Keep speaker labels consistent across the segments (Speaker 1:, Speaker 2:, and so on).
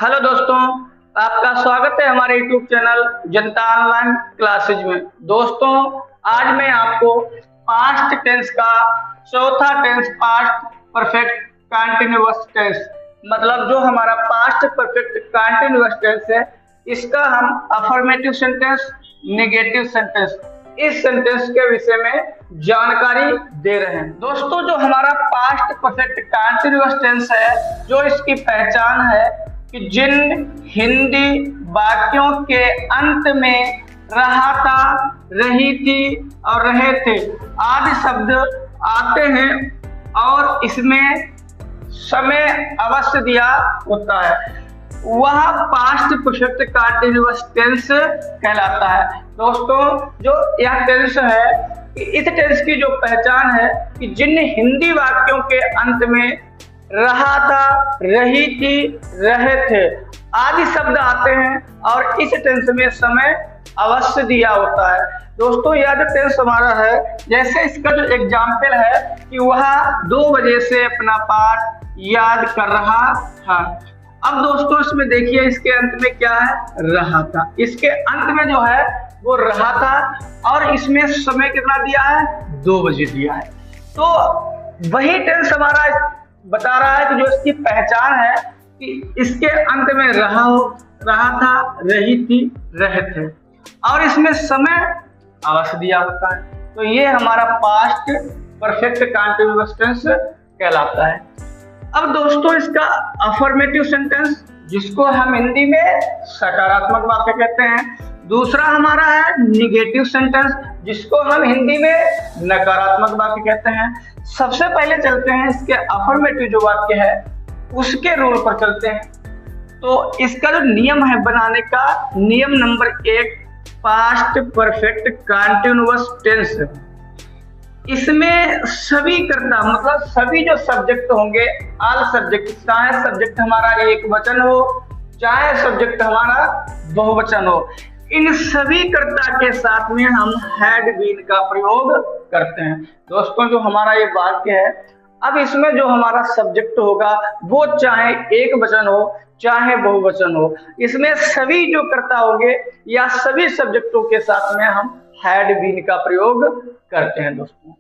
Speaker 1: Hello दोस्तों, आपका स्वागत है हमारे YouTube channel Janta online classes में। दोस्तों, आज मैं आपको पास्ट टेंस का चौथा tense past perfect continuous tense मतलब जो हमारा पास्ट परफेक्ट कंटीन्यूअस टेंस है, इसका हम अफर्मेटिव सेंटेंस, नेगेटिव सेंटेंस, इस सेंटेंस के विषय में जानकारी दे रहे हैं। दोस्तों, जो हमारा पास्ट परफेक्ट कंटीन्यूअस टेंस है, जो इसकी पहचान है कि जिन हिंदी वाक्यों के अंत में रहा था, रही थी और रहे थे आदि शब्द आते हैं और इसमें समय अवश्य दिया होता है, वह पास्ट परफेक्ट कंटीन्यूअस टेंस कहलाता है। दोस्तों, जो यह टेंस है, इस टेंस की जो पहचान है कि जिन हिंदी वाक्यों के अंत में रहा था, रही थी, रहे थे आदि शब्द आते हैं और इस टेंस में समय अवश्य दिया होता है। दोस्तों, यह जो टेंस हमारा है, जैसे इसका जो एग्जाम्पल है कि वह 2 बजे से अपना पाठ याद कर रहा था। अब दोस्तों, इसमें देखिए इसके अंत में क्या है, रहा था। इसके अंत में जो है वो रहा था और इसमें समय कितना दिया है, 2 बजे दिया है। तो वही टेंस हमारा बता रहा है कि जो इसकी पहचान है कि इसके अंत में रहा था, रही थी, रहे थे और इसमें समय अवश्य दिया होता है। तो ये हमारा पास्ट परफेक्ट कंटीन्यूअस टेंस कहलाता है। अब दोस्तों, इसका अफर्मेटिव सेंटेंस, जिसको हम हिंदी में सकारात्मक वाक्य कहते हैं, दूसरा हमारा है निगेटिव सेंटेंस, जिसको हम हिंदी में नकारात्मक वाक्य कहते हैं। सबसे पहले चलते हैं इसके अफर्मेटिव जो वाक्य है उसके रूल पर चलते हैं। तो इसका जो नियम है बनाने का, नियम number 1 past perfect continuous tense, इसमें सभी कर्ता मतलब सभी जो सब्जेक्ट होंगे, ऑल सब्जेक्ट, चाहे सब्जेक्ट हमारा एक वचन हो, चाहे सब्जेक्ट हमारा बहुवचन हो, इन सभी कर्ता के साथ में हम हैड बीन का प्रयोग करते हैं। दोस्तों, जो हमारा ये वाक्य है, अब इसमें जो हमारा सब्जेक्ट होगा वो चाहे एक वचन हो, चाहे बहुवचन हो, इसमें सभी जो कर्ता होंगे या सभी सब्जेक्टों के साथ में हम हैड बीन का प्रयोग करते हैं। दोस्तों,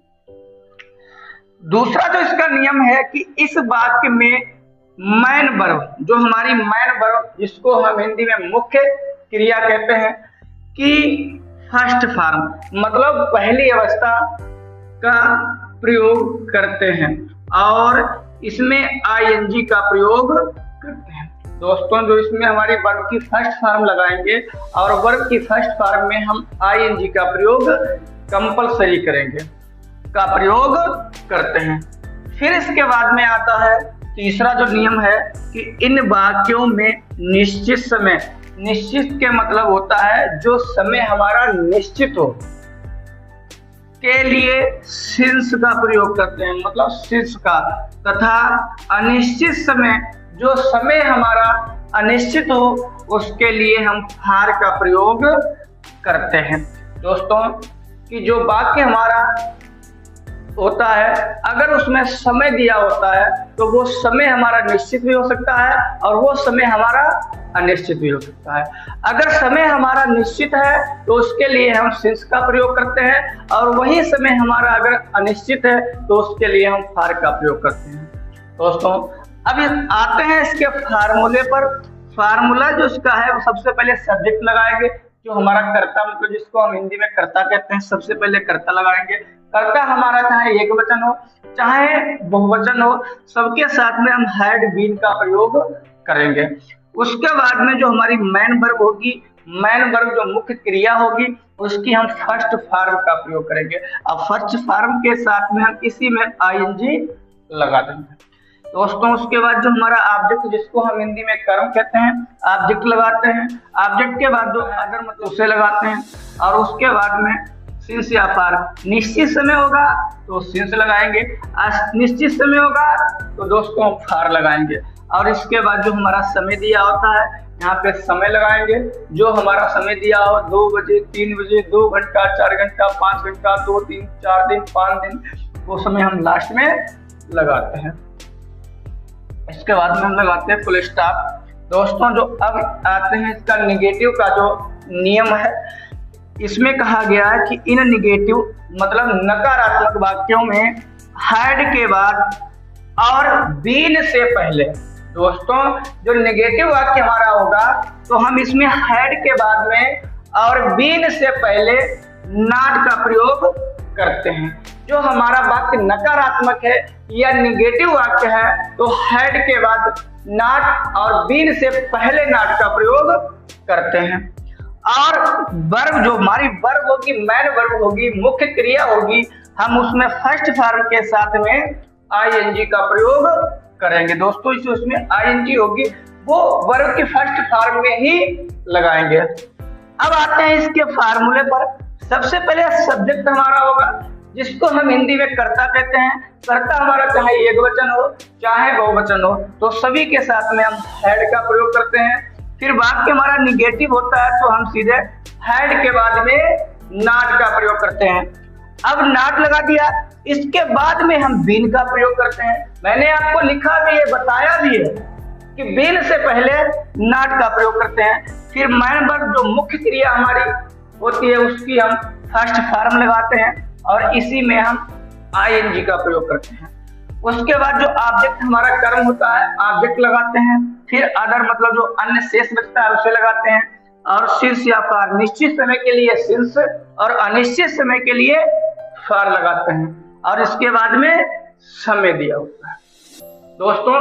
Speaker 1: दूसरा जो इसका नियम है कि इस वाक्य में मैन वर्ब, जो हमारी मैन वर्ब, जिसको हम हिंदी में मुख्य क्रिया कहते हैं, कि फर्स्ट फॉर्म मतलब पहली अवस्था का प्रयोग करते हैं और इसमें आईएनजी का प्रयोग करते हैं। दोस्तों, जो इसमें हमारी वर्ब की फर्स्ट फॉर्म लगाएंगे और वर्ब की फर्स्ट फॉर्म में हम आईएनजी का प्रयोग कंपलसरी करेंगे, का प्रयोग करते हैं। फिर इसके बाद में आता है तीसरा जो नियम है कि इन वाक्यों में निश्चित समय, निश्चित के मतलब होता है जो समय हमारा निश्चित हो, के लिए सिंस का प्रयोग करते हैं, मतलब सिंस का, तथा अनिश्चित समय, जो समय हमारा अनिश्चित हो, उसके लिए हम फार का प्रयोग करते हैं। दोस्तों, कि जो वाक्य हमारा होता है, अगर उसमें समय दिया होता है तो वो समय हमारा निश्चित भी हो सकता है और वो समय हमारा अनिश्चित भी हो सकता है। अगर समय हमारा निश्चित है तो उसके लिए हम सिंस का प्रयोग करते हैं और वही समय हमारा अगर अनिश्चित है तो उसके लिए हम फार का प्रयोग करते हैं। दोस्तों, अब आते हैं इसके फार्मूले पर। फार्मूला जो इसका है वो सबसे पहले सब्जेक्ट लगाएंगे, जो हमारा कर्ता मतलब जिसको हम हिंदी में कर्ता कहते हैं, सबसे पहले कर्ता लगाएंगे। कर्ता हमारा चाहे एक वचन हो, चाहे बहुवचन हो, सबके साथ में हम हैड बीन का प्रयोग करेंगे। उसके बाद में जो हमारी मैन वर्ब होगी, मैन वर्ब जो मुख्य क्रिया होगी, उसकी हम फर्स्ट फॉर्म का प्रयोग करेंगे। अब फर्स्ट फॉर्म के साथ में हम इसी में आईएनजी लगा देंगे। दोस्तों, उसके बाद जो हमारा ऑब्जेक्ट, जिसको हम हिंदी में कर्म कहते हैं, ऑब्जेक्ट लगाते हैं। ऑब्जेक्ट के बाद जो अगर मतलब उसे लगाते हैं और उसके बाद में सिंस या फार। निश्चित समय होगा तो सिंस लगाएंगे, अनिश्चित समय होगा तो दोस्तों हम फार लगाएंगे। और इसके बाद जो हमारा समय दिया होता है, यहाँ पे समय लगाएंगे। जो हमारा समय दिया हो 2 बजे, 3 बजे, 2 घंटा, 4 घंटा, 5 घंटा, 2 दिन, 4 दिन, 5 दिन, वो समय हम लास्ट में लगाते हैं। इसके बाद में हम लगाते हैं फुल स्टॉप। दोस्तों जो अब आते हैं इसका निगेटिव का जो नियम है, इसमें कहा गया है कि इन निगेटिव मतलब नकारात्मक वाक्यों में हैड के बाद और बीन से पहले, दोस्तों जो नेगेटिव वाक्य हमारा होगा तो हम इसमें हैड के बाद में और बीन से पहले नॉट का प्रयोग करते हैं। जो हमारा वाक्य नकारात्मक है या निगेटिव वाक्य है तो हैड के बाद नॉट और बीन से पहले नॉट का प्रयोग करते हैं। और वर्ब जो हमारी वर्ब होगी, मैन वर्ब होगी, मुख्य क्रिया होगी, हम उसमें फर्स्ट फॉर्म के साथ में आईएनजी का प्रयोग करेंगे। दोस्तों इसमें आईएनजी होगी वो वर्ब की फर्स्ट फॉर्म में ही लगाएंगे। अब आते हैं इसके फार्मूले पर। सबसे पहले सब्जेक्ट हमारा होगा जिसको हम हिंदी में कर्ता कहते हैं। कर्ता हमारा चाहे एकवचन हो चाहे बहुवचन हो तो सभी के साथ में हम हैड का प्रयोग करते हैं। फिर वाक्य हमारा निगेटिव होता है तो हम सीधे हैड के बाद में नॉट का प्रयोग करते हैं। अब नॉट लगा दिया, इसके बाद में हम बीन का प्रयोग करते हैं। मैंने आपको लिखा भी है, बताया भी है कि बीन से पहले नॉट का प्रयोग करते हैं। फिर मैन वर्ब जो मुख्य क्रिया हमारी होती है उसकी हम फर्स्ट फॉर्म लगाते हैं और इसी में हम आईएनजी का प्रयोग करते हैं। उसके बाद जो ऑब्जेक्ट हमारा कर्म होता है ऑब्जेक्ट लगाते हैं। फिर अदर मतलब जो अन्य शेष बचता है उसे लगाते हैं। और सिंस या फॉर, निश्चित समय के लिए सिंस और अनिश्चित समय के लिए फॉर लगाते हैं और इसके बाद में समय दिया होता है। दोस्तों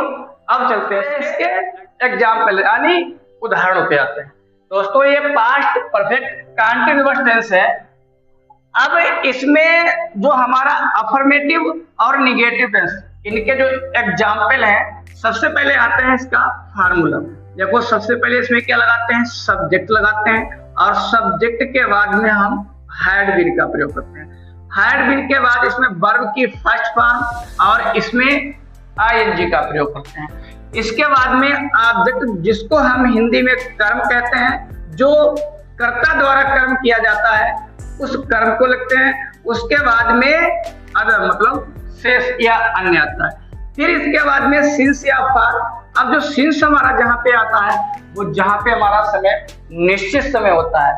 Speaker 1: अब चलते हैं इसके एग्जाम्पल यानी उदाहरणों पे आते हैं। दोस्तों ये पास्ट परफेक्ट कंटीन्यूअस टेंस है। अब इसमें जो हमारा अफर्मेटिव और निगेटिव टेंस इनके जो एग्जाम्पल हैं, सबसे पहले आते हैं इसका फार्मूला। देखो सबसे पहले इसमें क्या लगाते हैं, सब्जेक्ट लगाते हैं और सब्जेक्ट के बाद में हम हैड बीन का प्रयोग करते हैं। हैड बीन के बाद इसमें वर्ब की फर्स्ट फॉर्म और इसमें आईएनजी का प्रयोग करते हैं। इसके बाद में ऑब्जेक्ट जिसको हम हिंदी में कर्म कहते हैं, जो कर्ता द्वारा कर्म किया जाता है उस कर्म को लिखते हैं। उसके बाद में अदर मतलब शेष या अन्य आता है। फिर इसके बाद में सिंस या फॉर। अब जो सिंस हमारा जहाँ पे आता है वो जहाँ पे हमारा समय निश्चित समय होता है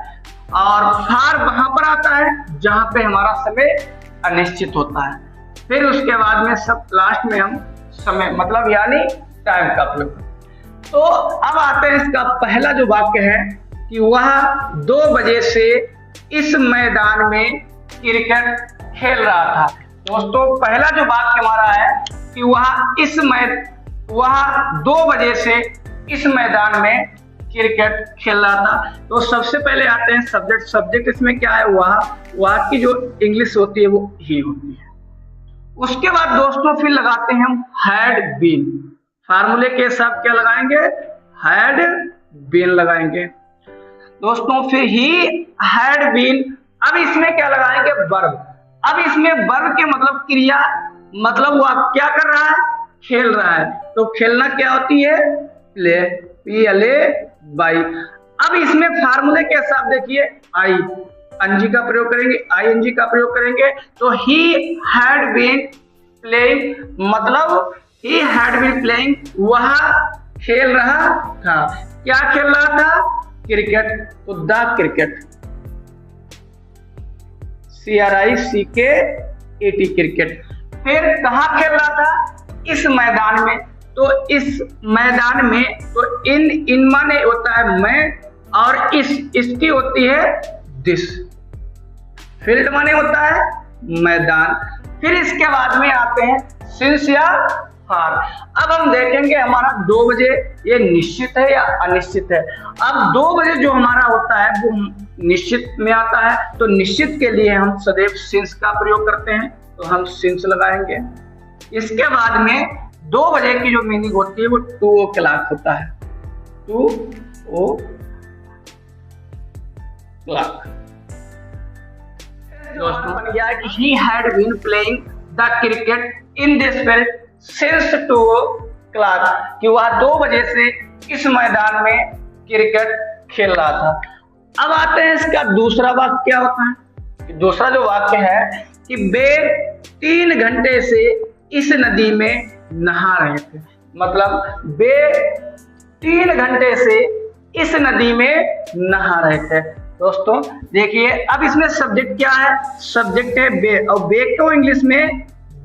Speaker 1: और फॉर वहां पर आता है जहाँ पे हमारा समय अनिश्चित होता है। फिर उसके बाद में सब लास्ट में हम समय मतलब यानी टाइम का प्रयोग। तो अब आते हैं इसका पहला जो वाक्य है कि वह 2 बजे से इस मैदान में क्रिकेट खेल रहा था। दोस्तों पहला जो वाक्य हमारा है कि वह 2 बजे से इस मैदान में क्रिकेट खेल रहा था। तो सबसे पहले आते हैं सब्जेक्ट। सब्जेक्ट इसमें क्या है, वह की जो इंग्लिश होती है वो ही होती है। उसके बाद दोस्तों फिर लगाते हैं हम हैड बीन। फार्मूले के हिसाब क्या लगाएंगे, हैड बीन लगाएंगे। दोस्तों फिर ही हैड बीन। अब इसमें क्या लगाएंगे, वर्ब। अब इसमें वर्ब के मतलब क्रिया, मतलब वह क्या कर रहा है, खेल रहा है। तो खेलना क्या होती है, प्ले, बाई। अब इसमें फार्मूले के हिसाब देखिए आईएनजी का प्रयोग करेंगे, आईएनजी का प्रयोग करेंगे। तो ही हैड बीन प्लेइंग, मतलब ही हैड बीन प्लेइंग, वह खेल रहा था। क्या खेल रहा था, क्रिकेट। तो द क्रिकेट, CRICKET क्रिकेट। फिर कहाँ खेल रहा था, इस मैदान में। तो इस मैदान में तो इन माने होता है मैं और इसकी होती है दिस। फील्ड माने होता है मैदान। फिर इसके बाद में आते हैं सिंस या फॉर। अब हम देखेंगे हमारा 2 बजे ये निश्चित है या अनिश्चित है। अब 2 बजे जो हमारा होता है वो निश्चित में आता है। तो निश्चित के लिए हम सदैव सिंस का प्रयोग करते हैं, तो हम सिंस लगाएंगे। इसके बाद में 2 बजे की जो मीनिंग होती है वो 2 o'clock होता है, 2 o'clock। दोस्तों बन गया कि he had been playing the cricket in this field since 2 o'clock, कि वह 2 बजे से इस मैदान में क्रिकेट खेल रहा था। अब आते हैं इसका दूसरा वाक्य क्या होता है। दूसरा जो वाक्य है कि वे 3 घंटे से इस नदी में नहा रहे थे। मतलब वे 3 घंटे से इस नदी में नहा रहे थे। दोस्तों देखिए, अब इसमें सब्जेक्ट क्या है? सब्जेक्ट है बे, और बे को इंग्लिश में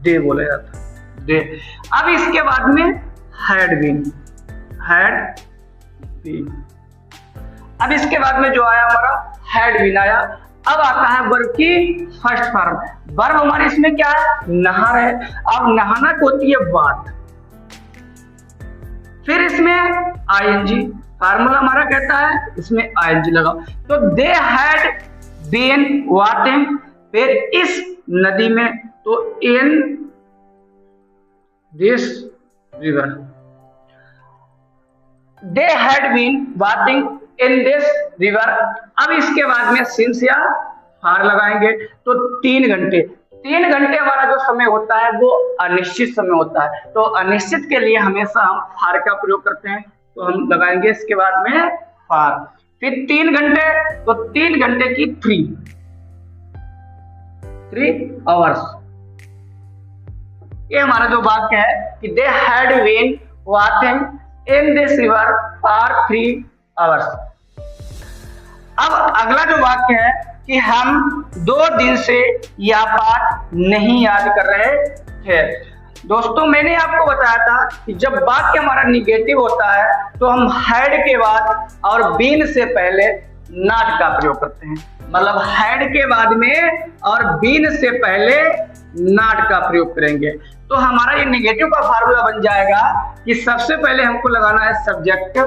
Speaker 1: डे बोला जाता है, डे। अब इसके बाद में हैड बीन, हैड बीन। अब इसके बाद में जो आया हमारा हैड बीन आया। अब आता है वर्ब की फर्स्ट फॉर्म। वर्ब हमारे इसमें क्या है? नहा रहे। अब नहाना को होती है बात, फिर इसमें आईएनजी, फार्मूला हमारा कहता है इसमें आईएनजी लगा। तो दे हैड बीन वाटिंग, फिर इस नदी में, तो in this river, they had been waiting in this river. अब इसके बाद में सिंस या फार लगाएंगे। तो 3 घंटे, 3 घंटे हमारा जो समय होता है वो अनिश्चित समय होता है। तो अनिश्चित के लिए हमेशा हम फार का प्रयोग करते हैं, तो हम लगाएंगे इसके बाद में फार। फिर 3 घंटे, तो 3 घंटे की 3 आवर्स। ये हमारा जो वाक्य है कि they had been waiting in this river for 3 hours. अब अगला जो वाक्य है कि हम 2 दिन से यह पाठ नहीं याद कर रहे थे। दोस्तों मैंने आपको बताया था कि जब वाक्य हमारा निगेटिव होता है तो हम हैड के बाद और बीन से पहले नॉट का प्रयोग करते हैं। मतलब हैड के बाद में और बीन से पहले नॉट का प्रयोग करेंगे। तो हमारा ये निगेटिव का फार्मूला बन जाएगा कि सबसे पहले हमको लगाना है सब्जेक्ट,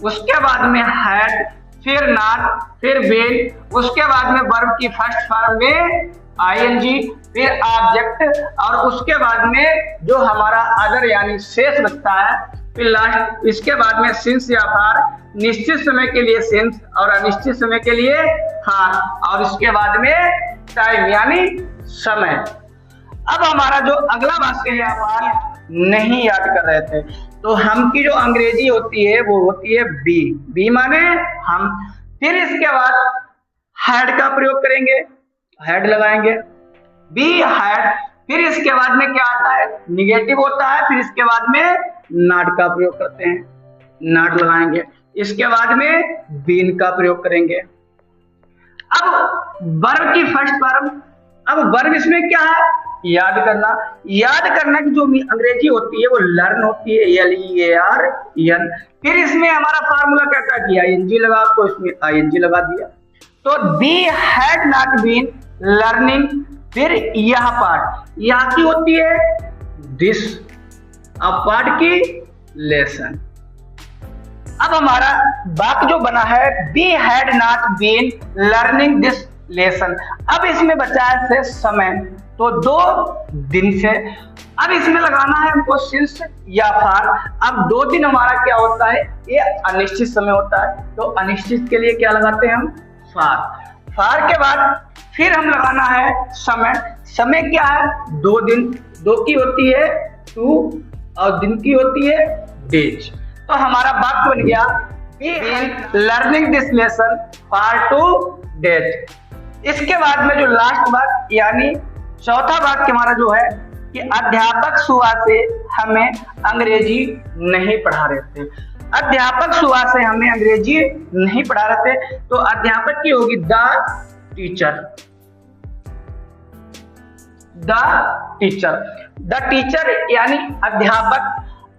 Speaker 1: उसके बाद में हैड, फिर नॉट, फिर बीन, उसके बाद में वर्ब की फर्स्ट फॉर्म में आईएनजी, फिर ऑब्जेक्ट, और उसके बाद में जो हमारा अदर यानी शेष बचता है, फिर लास्ट इसके बाद में सिंस या फार, निश्चित समय के लिए सिंस और अनिश्चित समय के लिए फार, और इसके बाद में टाइम यानी समय। अब हमारा जो अगला वाक्य है आप नहीं याद कर रहे थे, तो हम की जो अंग्रेजी होती है वो होती है बी, बी माने हम। फिर इसके बाद हैड का प्रयोग करेंगे, हैड लगाएंगे, बी हैड। फिर इसके बाद में क्या आता है? निगेटिव होता है। फिर इसके बाद में नॉट का प्रयोग करते हैं, नॉट लगाएंगे। इसके बाद में बीन का प्रयोग करेंगे। अब वर्ब की फर्स्ट फॉर्म, अब वर्ब इसमें क्या है? याद करना। याद करना की जो अंग्रेजी होती है वो लर्न होती है, LEARN। फिर इसमें हमारा फार्मूला कहता है कि आईएनजी लगा, तो इसमें आईएनजी लगा दिया। तो be had not been learning. फिर यह पार्ट, यह की होती है दिस, अब पार्ट की लेसन। अब हमारा वाक्य जो बना है be had not been learning this lesson. अब इसमें बचा है से समय, तो 2 दिन से। अब इसमें लगाना है हमको सिंस या फार। अब 2 दिन हमारा क्या होता है? ये अनिश्चित समय होता है, तो अनिश्चित के लिए क्या लगाते हैं हम? फार। फार के बाद फिर हम लगाना है समय। समय क्या है? 2 दिन, 2 की होती है 2 और दिन की होती है डेज। तो हमारा वाक्य बन गया be learning this lesson for 2 days. इसके बाद में जो लास्ट वाक्य यानी चौथा वाक्य हमारा जो है कि अध्यापक सुबह से हमें अंग्रेजी नहीं पढ़ा रहे थे। अध्यापक सुबह से हमें अंग्रेजी नहीं पढ़ा रहे थे, तो अध्यापक की होगी the teacher, the teacher, the teacher यानी अध्यापक।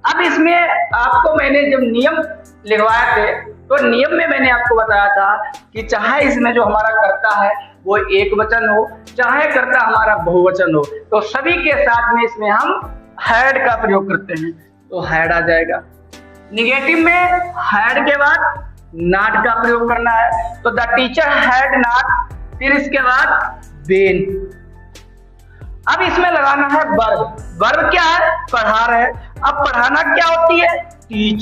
Speaker 1: अब इसमें आपको मैंने जब नियम लिखवाए थे तो नियम में मैंने आपको बताया था कि चाहे इसमें जो हमारा कर्ता है वो एक वचन हो, चाहे कर्ता हमारा बहुवचन हो, तो सभी के साथ में इसमें हम हैड का प्रयोग करते हैं, तो हैड आ जाएगा। निगेटिव में हैड के बाद नॉट का प्रयोग करना है, तो द टीचर हैड नॉट। फिर इसके बाद बीन। अब इसमें लगाना है वर्ब। वर्ब क्या है? पढ़ा रहे। अब पढ़ाना क्या होती है? टीच,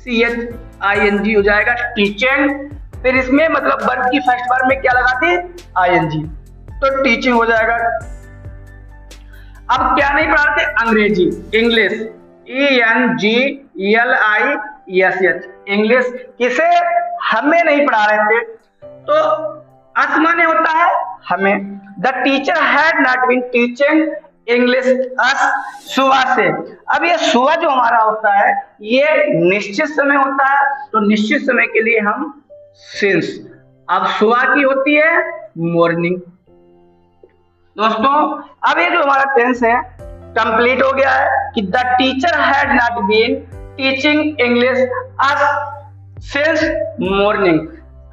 Speaker 1: TEACHING हो जाएगा, टीचिंग। फिर इसमें मतलब वर्ब की फर्स्ट फॉर्म में क्या लगाते हैं? ING, तो टीचिंग हो जाएगा। अब क्या नहीं पढ़ाते? अंग्रेजी, इंग्लिश, ENGLISH, इंग्लिश। किसे? हमें नहीं पढ़ा रहे थे, तो अस माने होता है हमें। The teacher had not been teaching English us सुबह से। अब ये सुबह जो हमारा होता है ये निश्चित समय होता है, तो निश्चित समय के लिए हम सिंस। अब सुबह की होती है मॉर्निंग। दोस्तों अब ये जो हमारा टेंस है कंप्लीट हो गया है कि the teacher had not been teaching English us since morning.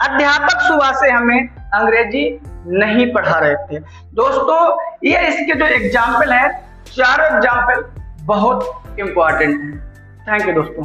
Speaker 1: अध्यापक सुबह से हमें अंग्रेजी नहीं पढ़ा रहे थे। दोस्तों ये इसके जो एग्जाम्पल है, चारों एग्जाम्पल बहुत इंपॉर्टेंट है। थैंक यू दोस्तों।